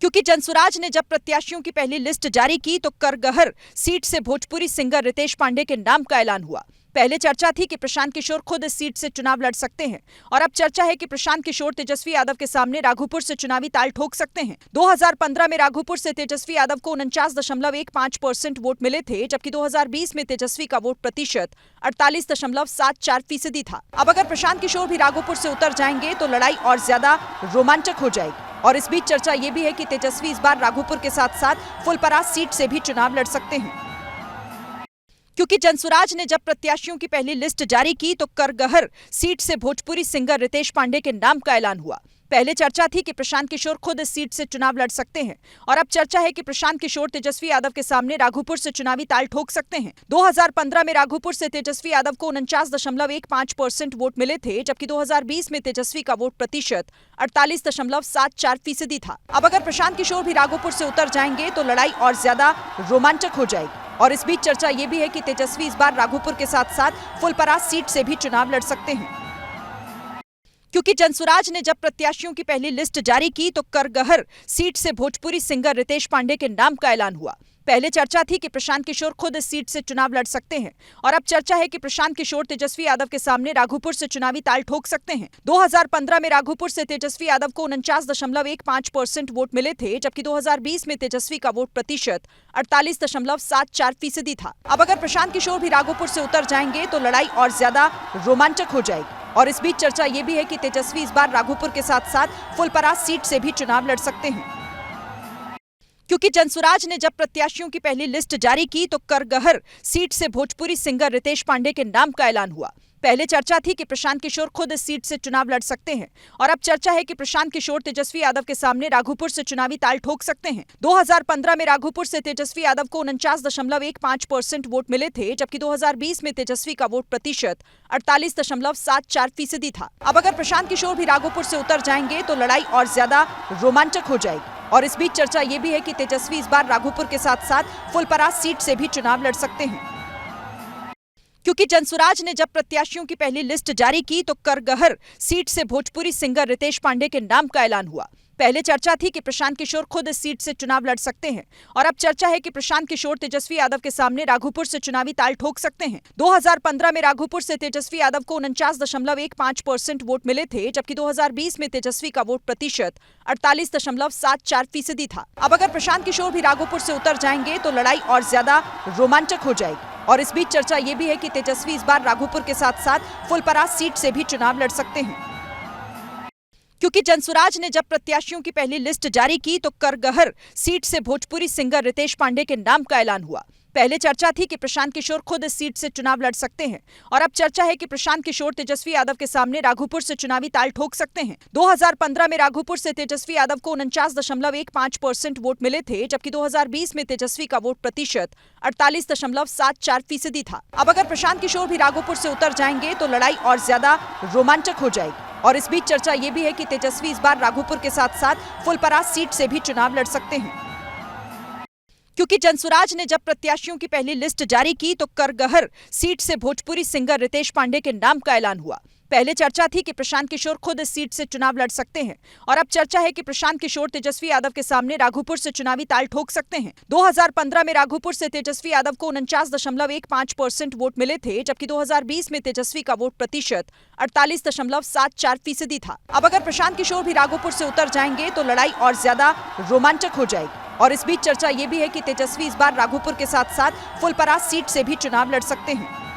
क्योंकि जनसुराज ने जब प्रत्याशियों की पहली लिस्ट जारी की तो करगहर सीट से भोजपुरी सिंगर रितेश पांडे के नाम का ऐलान हुआ। पहले चर्चा थी कि प्रशांत किशोर खुद इस सीट से चुनाव लड़ सकते हैं और अब चर्चा है कि प्रशांत किशोर तेजस्वी यादव के सामने राघोपुर से चुनावी ताल ठोक सकते हैं। 2015 में राघोपुर से तेजस्वी यादव को 49.15% वोट मिले थे, जबकि 2020 में तेजस्वी का वोट प्रतिशत 48.74% था। अब अगर प्रशांत किशोर भी राघोपुर से उतर जाएंगे तो लड़ाई और ज्यादा रोमांचक हो जाएगी। और इस बीच चर्चा ये भी है कि तेजस्वी इस बार राघोपुर के साथ साथ फुलपरास सीट से भी चुनाव लड़ सकते हैं। क्योंकि जनसुराज ने जब प्रत्याशियों की पहली लिस्ट जारी की तो करगहर सीट से भोजपुरी सिंगर रितेश पांडे के नाम का ऐलान हुआ। पहले चर्चा थी कि प्रशांत किशोर खुद इस सीट से चुनाव लड़ सकते हैं और अब चर्चा है कि प्रशांत किशोर तेजस्वी यादव के सामने राघोपुर से चुनावी ताल ठोक सकते हैं। 2015 में राघोपुर से तेजस्वी यादव को 49.15% वोट मिले थे, जबकि 2020 में तेजस्वी का वोट प्रतिशत 48.74% था। अब अगर प्रशांत किशोर भी राघोपुर से उतर जाएंगे तो लड़ाई और ज्यादा रोमांचक हो जाएगी। और इस बीच चर्चा ये भी है कि तेजस्वी इस बार राघोपुर के साथ साथ फुलपरास सीट से भी चुनाव लड़ सकते हैं। क्योंकि जनसुराज ने जब प्रत्याशियों की पहली लिस्ट जारी की तो करगहर सीट से भोजपुरी सिंगर रितेश पांडे के नाम का ऐलान हुआ। पहले चर्चा थी कि प्रशांत किशोर खुद इस सीट से चुनाव लड़ सकते हैं और अब चर्चा है कि प्रशांत किशोर तेजस्वी यादव के सामने राघोपुर से चुनावी ताल ठोक सकते हैं। 2015 में राघोपुर से तेजस्वी यादव को 49.15% वोट मिले थे, जबकि 2020 में तेजस्वी का वोट प्रतिशत 48.74% था। अब अगर प्रशांत किशोर भी राघोपुर से उतर जाएंगे तो लड़ाई और ज्यादा रोमांचक हो जाएगी। और इस बीच चर्चा ये भी है कि तेजस्वी इस बार राघोपुर के साथ साथ फुलपरास सीट से भी चुनाव लड़ सकते हैं। क्योंकि जनसुराज ने जब प्रत्याशियों की पहली लिस्ट जारी की तो करगहर सीट से भोजपुरी सिंगर रितेश पांडे के नाम का ऐलान हुआ। पहले चर्चा थी कि प्रशांत किशोर खुद इस सीट से चुनाव लड़ सकते हैं और अब चर्चा है कि प्रशांत किशोर तेजस्वी यादव के सामने राघोपुर से चुनावी ताल ठोक सकते हैं। 2015 में राघोपुर से तेजस्वी यादव को 49.15% वोट मिले थे, जबकि 2020 में तेजस्वी का वोट प्रतिशत 48.74% था। अब अगर प्रशांत किशोर भी राघोपुर से उतर जाएंगे तो लड़ाई और ज्यादा रोमांचक हो जाएगी। और इस बीच चर्चा ये भी है कि तेजस्वी इस बार राघोपुर के साथ साथ फुलपरास सीट से भी चुनाव लड़ सकते हैं। क्योंकि जनसुराज ने जब प्रत्याशियों की पहली लिस्ट जारी की तो करगहर सीट से भोजपुरी सिंगर रितेश पांडे के नाम का ऐलान हुआ। पहले चर्चा थी कि प्रशांत किशोर खुद इस सीट से चुनाव लड़ सकते हैं और अब चर्चा है कि प्रशांत किशोर तेजस्वी यादव के सामने राघोपुर से चुनावी ताल ठोक सकते हैं। 2015 में राघोपुर से तेजस्वी यादव को 49.15% वोट मिले थे, जबकि 2020 में तेजस्वी का वोट प्रतिशत 48.74% था। अब अगर प्रशांत किशोर भी राघोपुर से उतर जाएंगे तो लड़ाई और ज्यादा रोमांचक हो जाएगी। और इस बीच चर्चा ये भी है कि तेजस्वी इस बार राघोपुर के साथ साथ फुलपरास सीट से भी चुनाव लड़ सकते हैं। क्योंकि जनसुराज ने जब प्रत्याशियों की पहली लिस्ट जारी की तो करगहर सीट से भोजपुरी सिंगर रितेश पांडे के नाम का ऐलान हुआ। पहले चर्चा थी कि प्रशांत किशोर खुद इस सीट से चुनाव लड़ सकते हैं और अब चर्चा है कि प्रशांत किशोर तेजस्वी यादव के सामने राघोपुर से चुनावी ताल ठोक सकते हैं। 2015 में राघोपुर से तेजस्वी यादव को 49.15% वोट मिले थे, जबकि 2020 में तेजस्वी का वोट प्रतिशत 48.74% था। अब अगर प्रशांत किशोर भी राघोपुर से उतर जाएंगे तो लड़ाई और ज्यादा रोमांचक हो जाएगी। और इस बीच चर्चा ये भी है कि तेजस्वी इस बार राघोपुर के साथ साथ फुलपरास सीट से भी चुनाव लड़ सकते हैं। क्योंकि जनसुराज ने जब प्रत्याशियों की पहली लिस्ट जारी की तो करगहर सीट से भोजपुरी सिंगर रितेश पांडे के नाम का ऐलान हुआ। पहले चर्चा थी कि प्रशांत किशोर खुद इस सीट से चुनाव लड़ सकते हैं और अब चर्चा है कि प्रशांत किशोर तेजस्वी यादव के सामने राघोपुर से चुनावी ताल ठोक सकते हैं। 2015 में राघोपुर से तेजस्वी यादव को 49.15% वोट मिले थे, जबकि 2020 में तेजस्वी का वोट प्रतिशत 48.74% था। अब अगर प्रशांत किशोर भी राघोपुर से उतर जाएंगे तो लड़ाई और ज्यादा रोमांचक हो जाएगी। और इस बीच चर्चा ये भी है कि तेजस्वी इस बार राघोपुर के साथ साथ फुलपरास सीट से भी चुनाव लड़ सकते हैं।